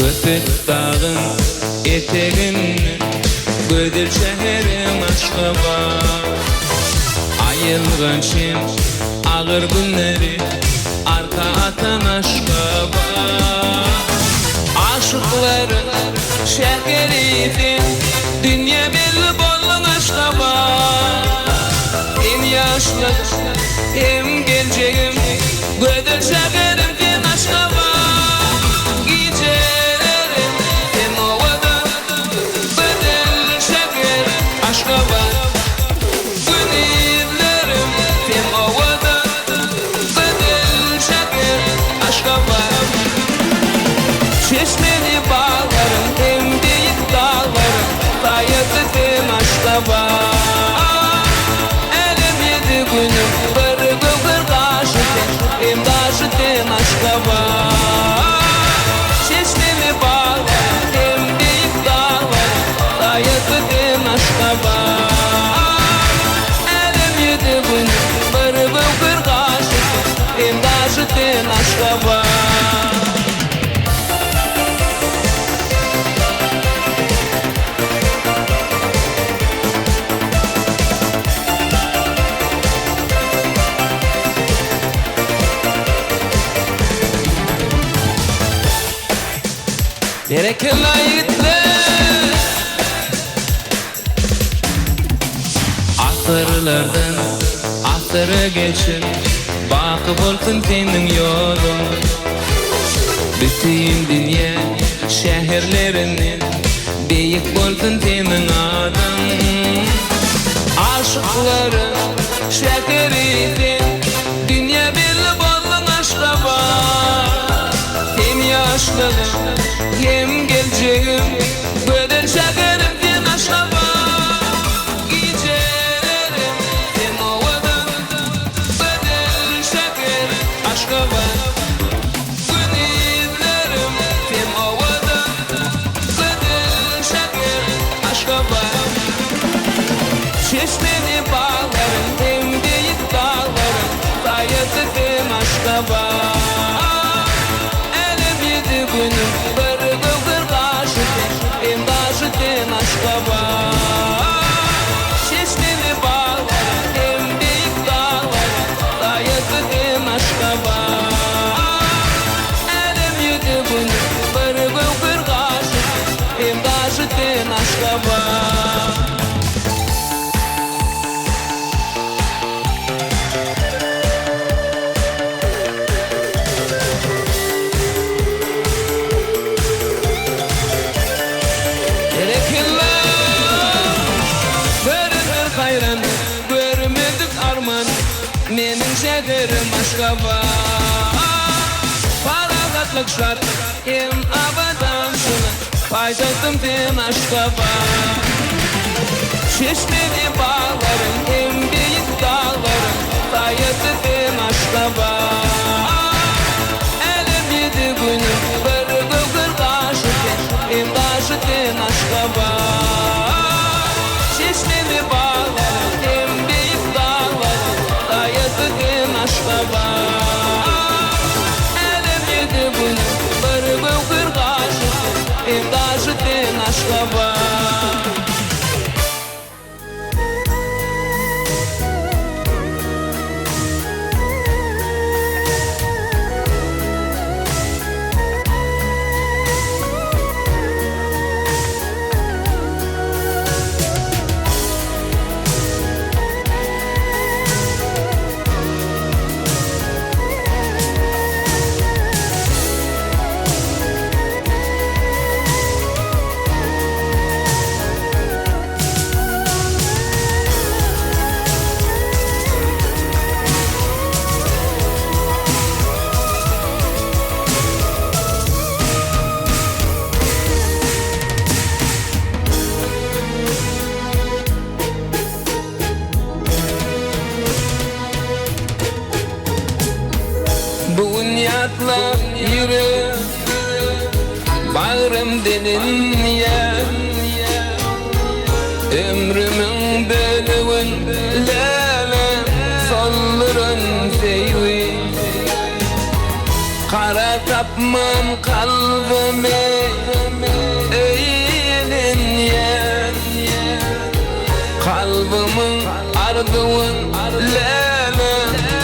Köpek dağın eteğinin Gödür şehrim Aşgabat Ayılgan şin ağır günleri Arka atan Aşgabat Aşıkların şehriydin Dünya belli bolun Aşgabat En yaşlı hem geleceğim Gödür şehrim din Aşgabat Çeşmeli bağlarım, hem büyük dağlarım Sayıkıdım Aşgabat Elim yedi günüm, bir gülgür taşıdım Hem taşıdım Aşgabat Çeşmeli bağlarım, hem büyük dağlarım Sayıkıdım Aşgabat Elim yedi günüm, bir gülgür taşıdım Hem taşıdım Aşgabat Gerekli ayetler Asırlardan asırı geçip Bakıp olsun senin yolun Bütün dünya şehirlerinin Büyük olsun senin adın Aşıkların şehriydin Dünya belli bolun Aşgabat Hem yaşlılığın hem geleceğim Gödür şehrim din Aşgabat Gecelerim hem ovadan Gödür şehrim Aşgabat Günlerim hem ovadan Gödür şehrim Aşgabat Çeşmeli bağlarım hem büyük dağlarım Sayıkıdım Aşgabat Elim yedi günüm Aşgabat Çeşmeli bağlarım hem büyük dağlarım Sayıkıdım Aşgabat Elim yedi günüm bir gülgür taşıdım Hem taşıdım Aşgabat Menin şehrim Aşgabat Faragatlık şart hem abadan şuna Paytahtım din Aşgabat Çeşmeli bağlarım hem büyük dağlarım Sayıkıdım Aşgabat Elim yedi günüm bir gülgür taşıdım Hem taşıdım Aşgabat Çeşmeli bağlarım hem büyük dağlarım Sayıkıdım Aşgabat Elim yedi günüm bir gülgür taşıdım Hem taşıdım Aşgabat bağrım delinye ömrümün bölüğün lele solların seyvi kara tapmam kalbime eğilinye kalbimin ardığın lele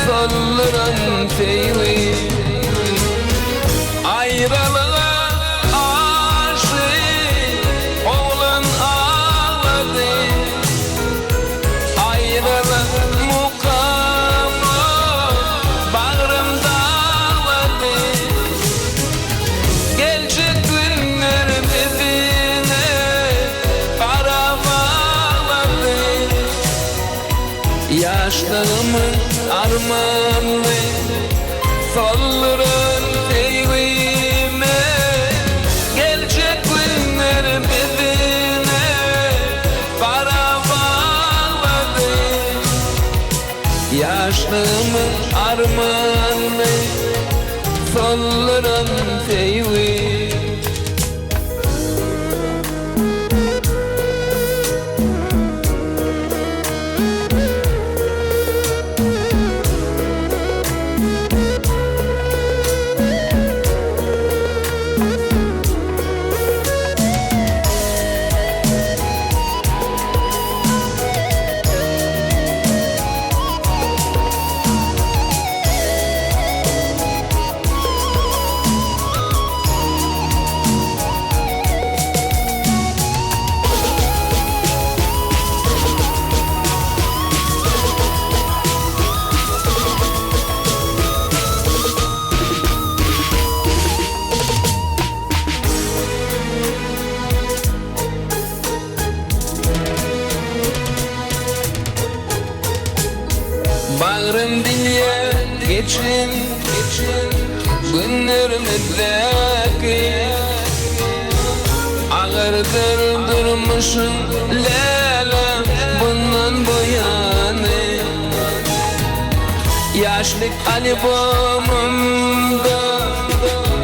solların seyvi ayrılığa aşık oğlan ağladı ayrılık mukamı bağrımda ağladı gelecek günler bizine kara bağladı yaşlığımın armağanı solların sevgime gelecek günler bizine kara bağladı yaşlığımın armağanı solların sevgime bağrım dinle geçin günlerimizdeki ağırdır durmuşum lele bundan bu yana yaşlık albümümde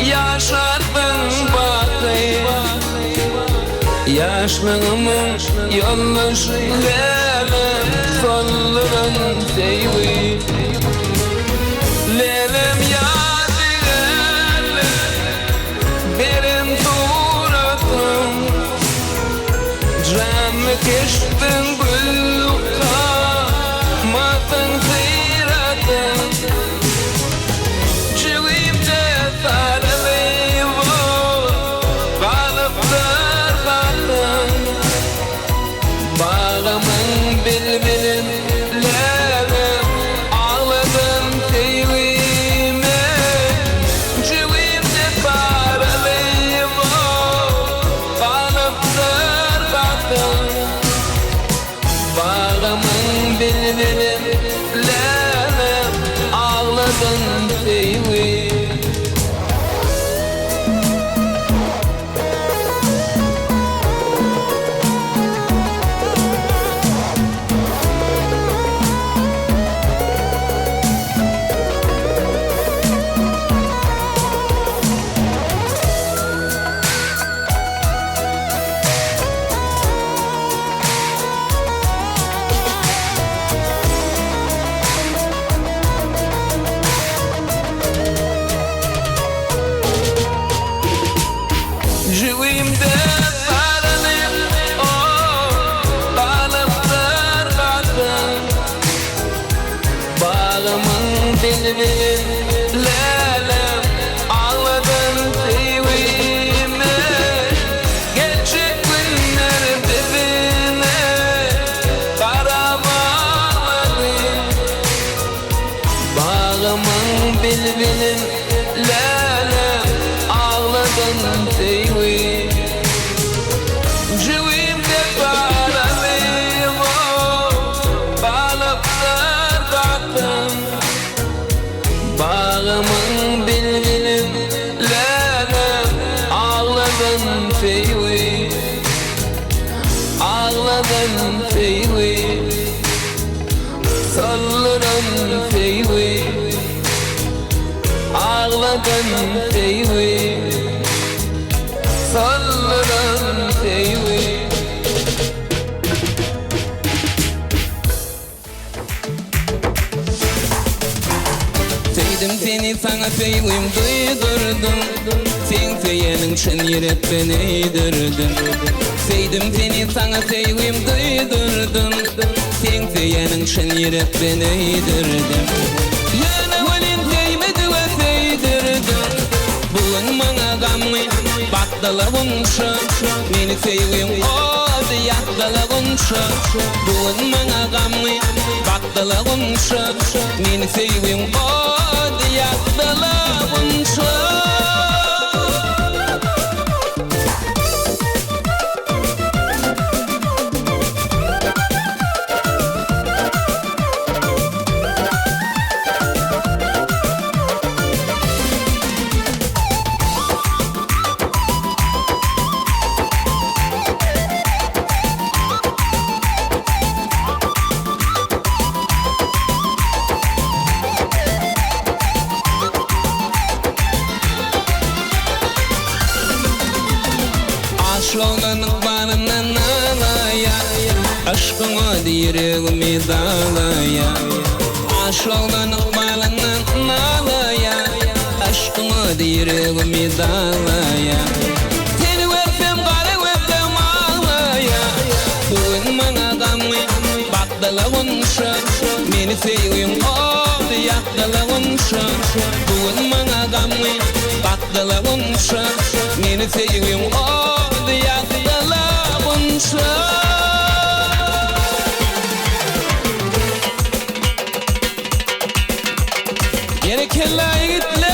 yaşardın bakı yaşlığımın yoldaşı lele solların sevgi lelem yadigarlı benim suratım canlı keştin gülluka matın ziratım civimde sarılıyım kalıptır kaldım bağımın bilbilim lelem ağladım sevgime civimde sarılıyım kalıptır kaldım bağımın bilbilim lelem ağladım sevgime civimde sarılayım kalıptır kaldım bağımın bilbilim lelem ağladım sevgime gelecek günler bizine kara bağladı bağımın bilbilim lelem ağladım sevgime civimde sarılayım kalıptır kaldım bağımın bilbilim lelem ağladım sevgime ağladım sevgime solların sevgime ağladım sevgime sallanan teyvi. Teydim seni sana teyvim duydurdum, sen feyenin çen yürek beni eğdirdin. Teydim seni sana teyvim duydurdum, sen feyenin çen yürek beni eğdirdin. Yana valin teymedi ve teydirdin. Bugün bana gamı bakdalavunça, meni teyvim oldu yakdalavunça. Bugün bana gamı bakdalavunça, meni teyvim oldu yakdalavunça. Aşkınlık barından alaya, aşkına yüreğimi dağlaya. Aşkınlık barından alaya, aşkına yüreğimi dağlaya. Seni versem kara versem ağlaya. Bugün bana gamı bakdalavunça, meni sevim oldu yakdalavunça. Bugün bana gamı bakdalavunça, meni sevim oldu yakdalavunça. Yine kelleye gittiler.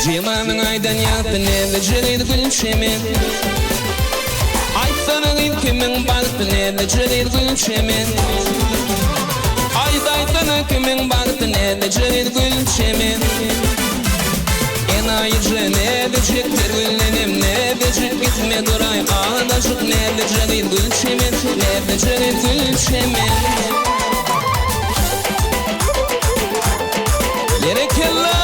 Cimanın aydan yaktı nerede cırıydı gülçemin. Aysanın kimin baktı nerede cırıydı gülçemin. Aysanın kimin baktı nerede cırıydı gülçemin. Enayıcı nerede çektir güllenim, nerede çek gitme duray. Ağdaşık nerede cırıydı gülçemin, nerede cırıydı gülçemin. Yere kella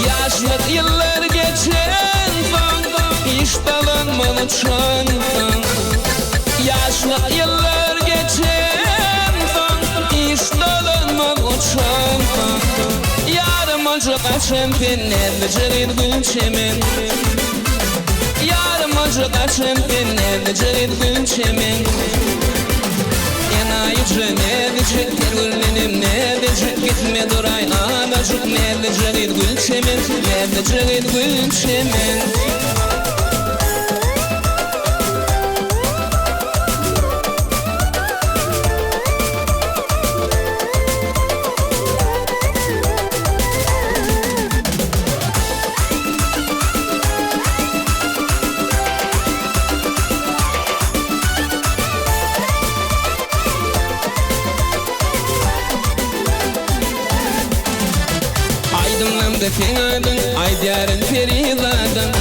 yaşlık yıllar geçen son, iştalanmalı çan. Yaşlık yıllar geçen son, iştalanmalı çan. Yarım acı kaçan pinlerle cırıydı gülçemin. Yarım acı kaçan pinlerle cırıydı gülçemin. Enayıcı nerede çektir güllenim, nerede çek gitme duray. Ağdaşık nerede cırıydı gülçemin, nerede cırıydı gülçemin. Aydınlandı sen adın, aydyarın feriladın.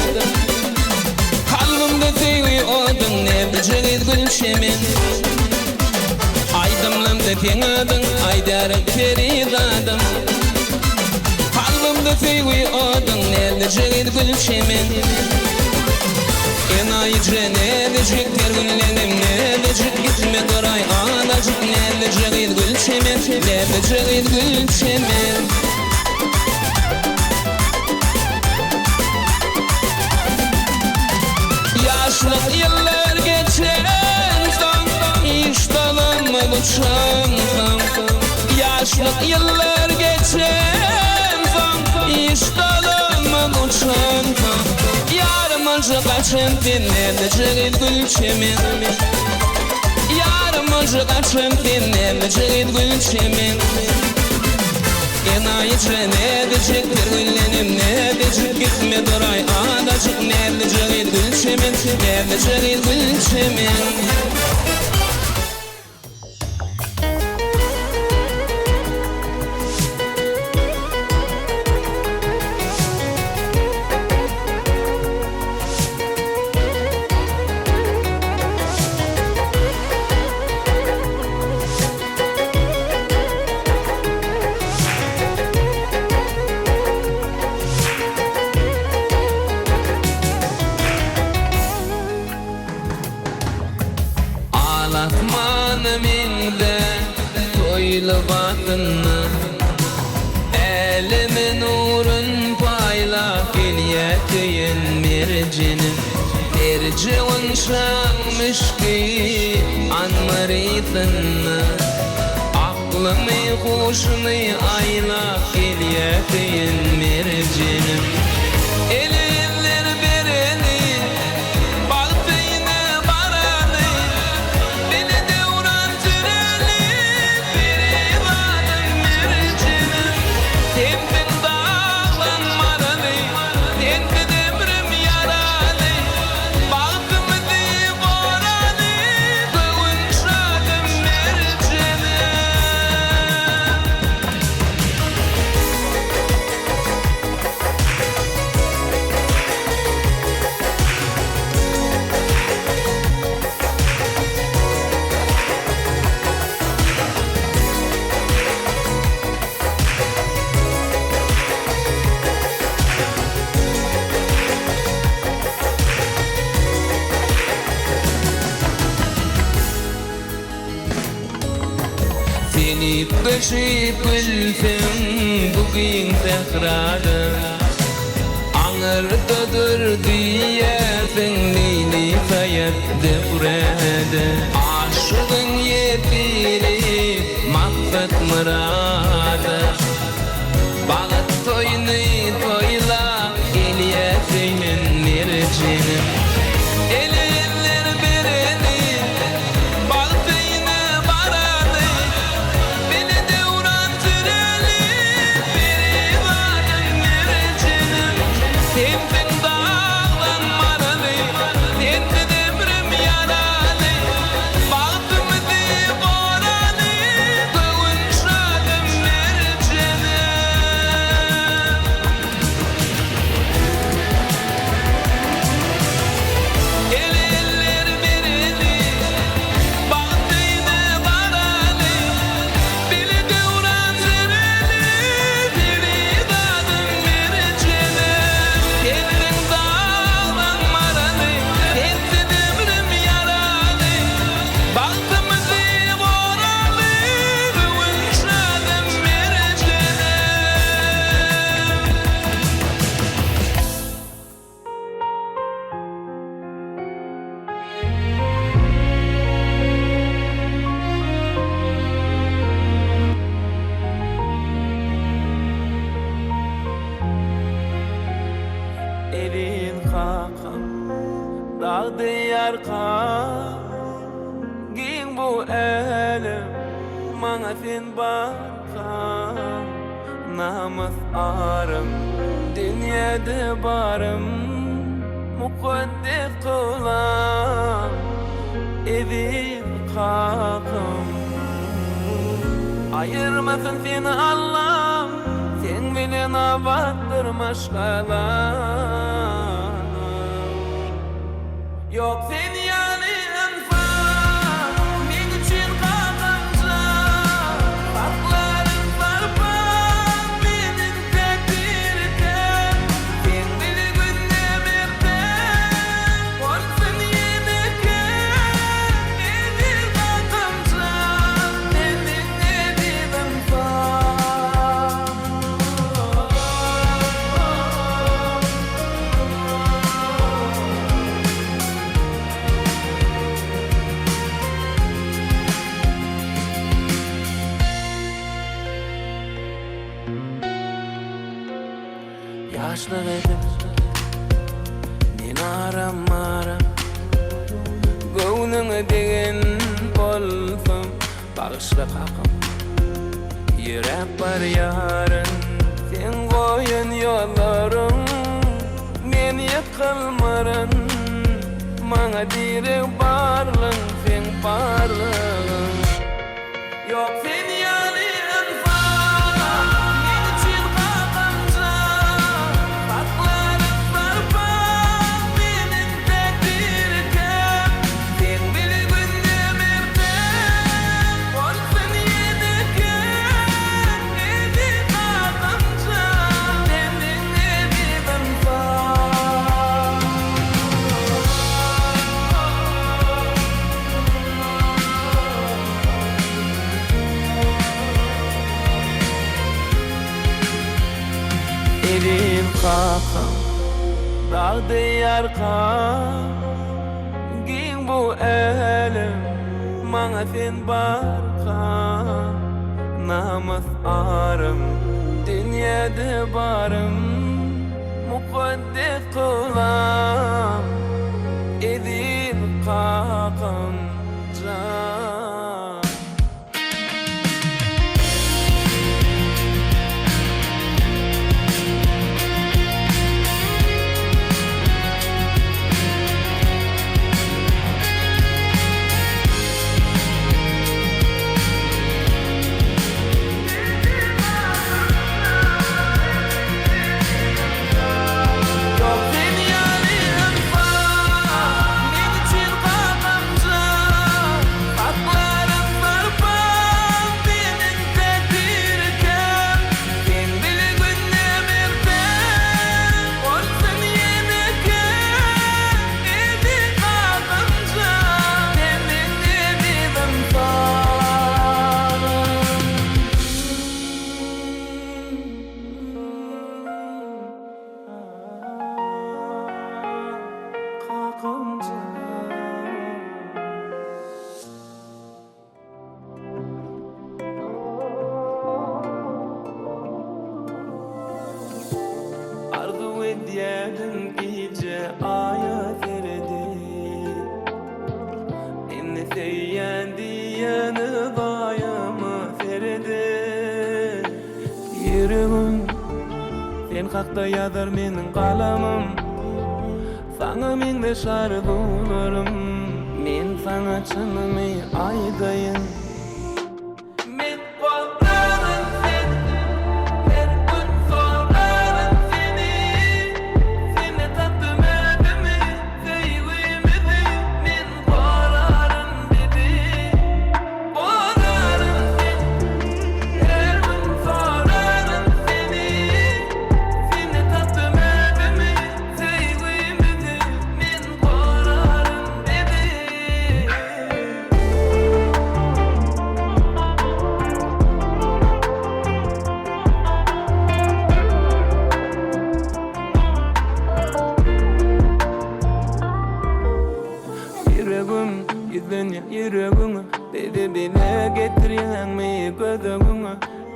Kalbimde sevi odun, nerede cırıydı gülçemin. Aydınlandı sen adın, aydyarın feriladın. Kalbimde sevi odun, nerede cırıydı gülçemin. Enayıcı nerede çektir güllenim, nerede çek gitme duray. Ağdaşık nerede cırıydı gülçemin, nerede cırıydı gülçemin. Yaşlık yıllar geçen son, iştalanmalı çan. Yaşlık yıllar geçen son, iştalanmalı çan. Yarım acı kaçan pinlerle cırıydı gülçemin. Yarım acı kaçan pinlerle cırıydı gülçemin. Enayice ne diyecekler güllenim ne diyecek gitme duray adacık ne diyecek gülçemin ne diyecek gülçemin Ağlatmanı minde toylu batını Elimin uğrun payla gilyetin mircinim Mirciğin şanmış ki anmaritını Aklımı kuşunu ayla gilyetin mircinim Elinler birini Seni kaşıp ülfüm bugün tekrarı Ağırdadır diyesin neyli fayet devrede Aşığın yetiri maksat mıradı Bağıt toyunu toyla geliyesenin mircinim Elinler birini Elin kakam dağdı yarkam Giyin bu elim Mana sen bakam Namus arım Dünyada barım Mukaddes kılam Elin kakam Ayırmasın seni Allah Sen bilen avattır maşgalar Yok sen yanın var Men için kalkanca Bakların sarpan Benim tekbirken Sen bile günlemirden Korksun yeneken Elin kalkanca Senin ne dedim var Yaşlı edim Men aram Gönlüňe degen bolsam Bağışla kakam Yürek bar yarın sen koyun yollarım men yıkılmarın mana direk barlın sen barlın yok sen yanın far men için kalkanca haklarım sarpa benim tekdirken sen bilgin demirden olsun yedeken edi kalkanca sendin ebiden far Edil kakam dağdı yarkam Giyin bu elim Mana sen barkam Namus arım Dünyada barım Mukaddes kılam Edil kakam can Arzu ediyordum gece aya serdi Enne seyyen diyeni dayımı serdi Yüreğim sen hakta yazar menin kalamım Sana mende şarkılarım Men sana çınımı aydayın Men korkarım sen Her gün sorarım seni Seni tattım ödümü Sevgimizi Men korarım dedi Korarım sen Her gün sorarım seni Seni tattım ödümü Sevgimizi Men korarım dedi Yüreğim yüzüne yüreğime Dedi bile getiriyen mi gözüme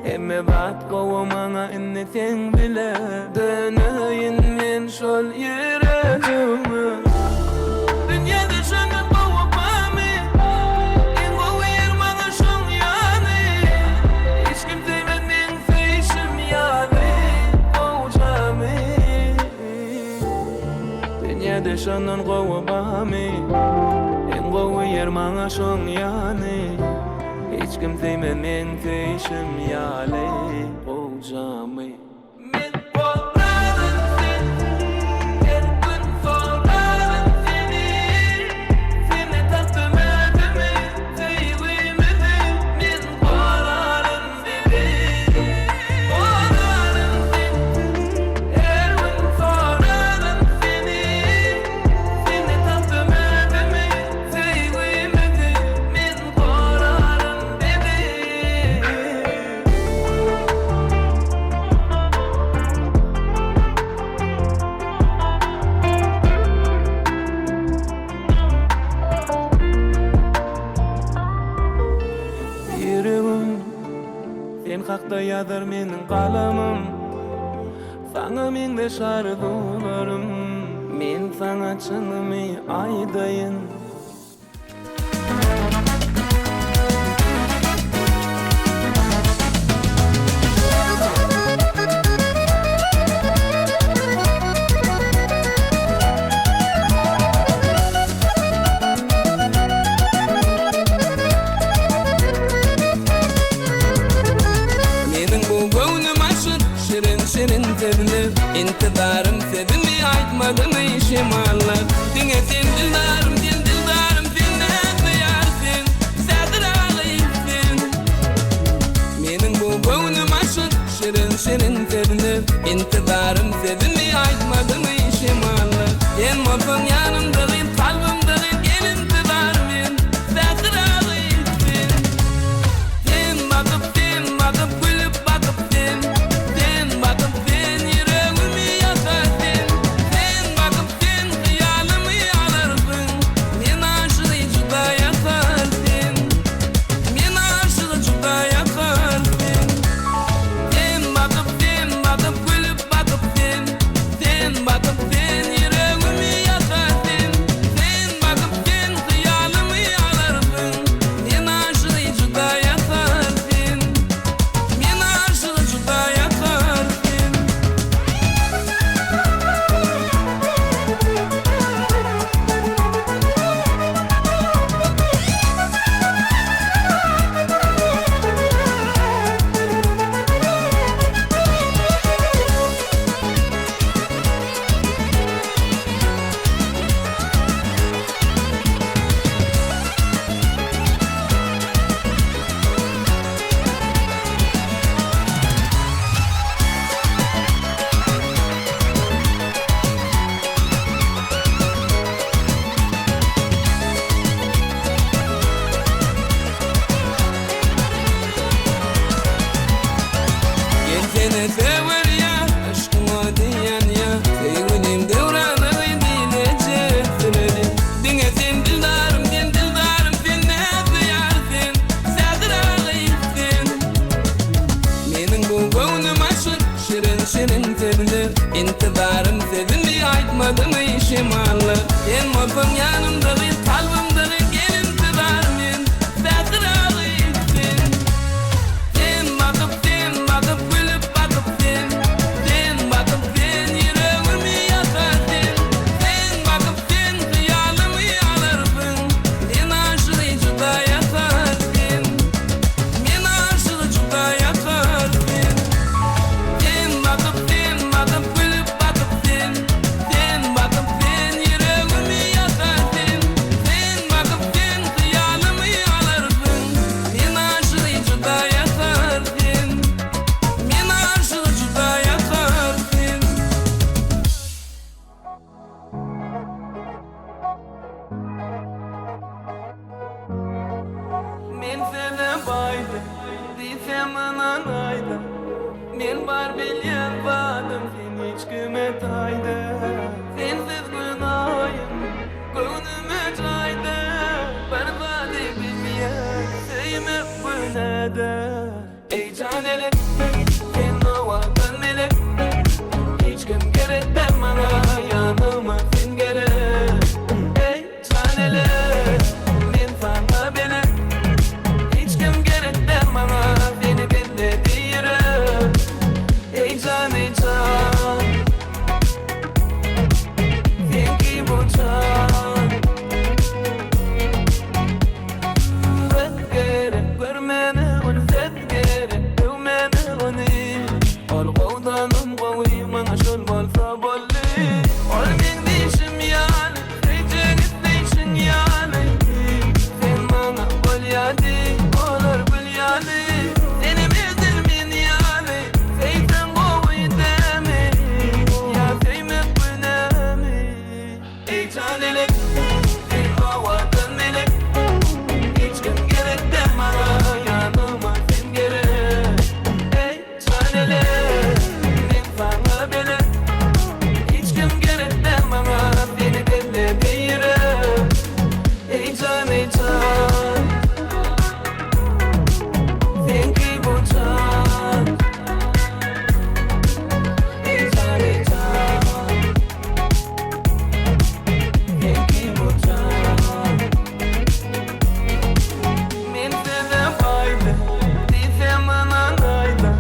Emme bat kovamana inne sen bile Dönüyin men şol yüreğime Dünyada şunu kovamami En kovu yer bana şol yani Hiç kim sevmez men seyşim yani Kovacağımı Dünyada şunun kovamami En kovu yer bana şol yani Hiç kim sevmez men seyşim yani Kovacağımı Men korkarım sen Her gün sorarım seni Seni tattım ödümü Sevgimizi Men korarım dedi Korarım sen Her gün sorarım seni Seni tattım ödümü Sevgimizi Men korarım dedi Yüreğim sen hakta yazar menin kalamım Sana mende şarkılarım Men sana çınımı aydayın baydı Diysem anaydı Men bar bilyen vadım sen hiç kıymet aydı Sensiz günahım gönlüme caydı Berbat bilmeyen sevmek bu neden Ey canele sen o vatan melek Hiç kim gerek ben bana yanıma sen gerek Ey canele men sana beni Hiç kim gerek ben bana seni belli diyorum Ey can ey can Sen ki bu can Sen gerek görmeni onu sen gerek dövmeni onu Ol qovdanım qovim ana şol bolsa bolli Ol men deyişim yani Seycenis deyişin yani Sen bana bol yadi Olur bul yadi Seni bildirmin yani Seysen qovuy demi Ya seymek bu nemi Ey can elek Sen o vatan melek Hiç kim gerek dem bana yanıma sen gerek Ey can elek Men sana beni Hiç kim gerek dem bana seni belli diyorum Ey can ey can Sen ki bu can Ey can ey can Sen ki bu can Men size baydı Diysem anaydı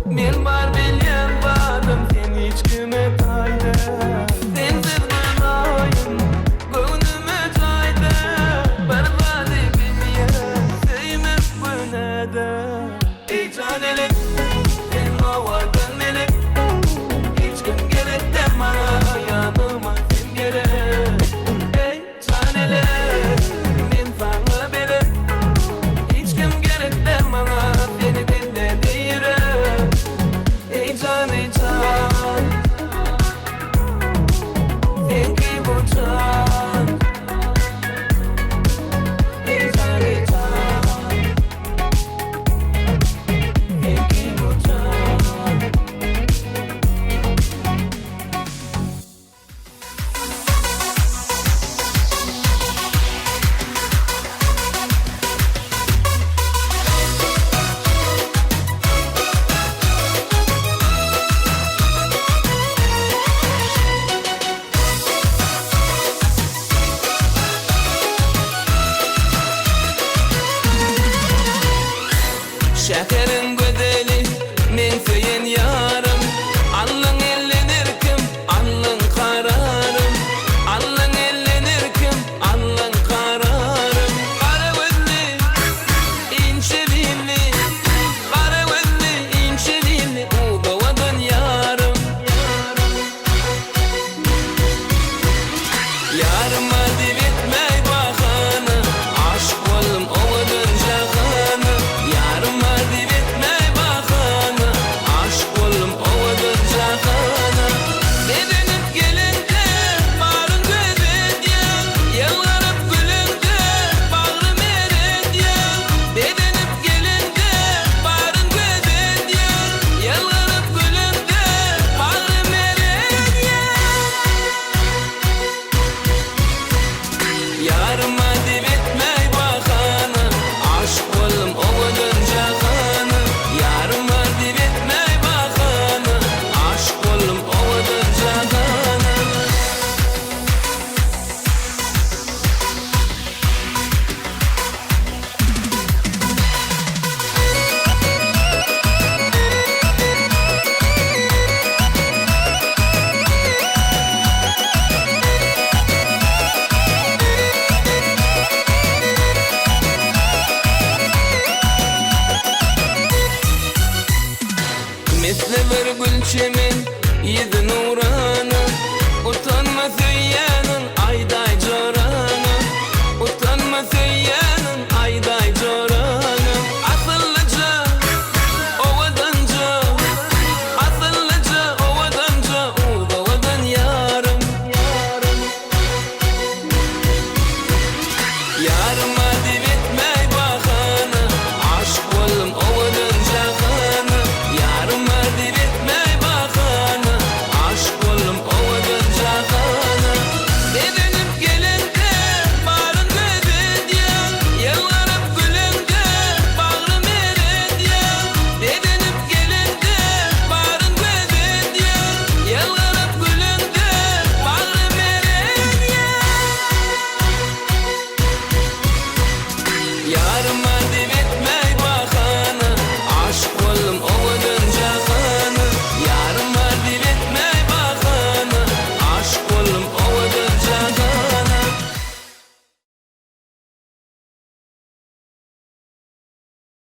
Men bar bilyen vadım sen hiç kıymet aydı Sensiz günahım gönlüme caydı Berbat bilmeyen sevmek bu neden Ey can elek sen o vatan melek Hiç kim gerek dem bana yanıma sen gerek Ey can elek men sana beni Hiç kim gerek dem bana seni belli diyorum Ey can ey can Sen ki bu can Ey can ey can Sen ki bu can Şekerin güdeli men söyün yarım Allın ellenirkim allın kararım Allın ellenirkim allın kararım Kara gözlü ince dilli Kara gözlü ince dilli U doğadın yarım Yarım hadi bitmey bakanı Aşk oldum oğudun jakanı Yarım hadi bitmey bakanı Aşk oldum oğudun jakanı Bedenip gelinde barın gözet ya Yılgarıp gülünde bağrım eret ya Bedenip gelinde barın gözet ya Yılgarıp gülünde bağrım eret ya Yarım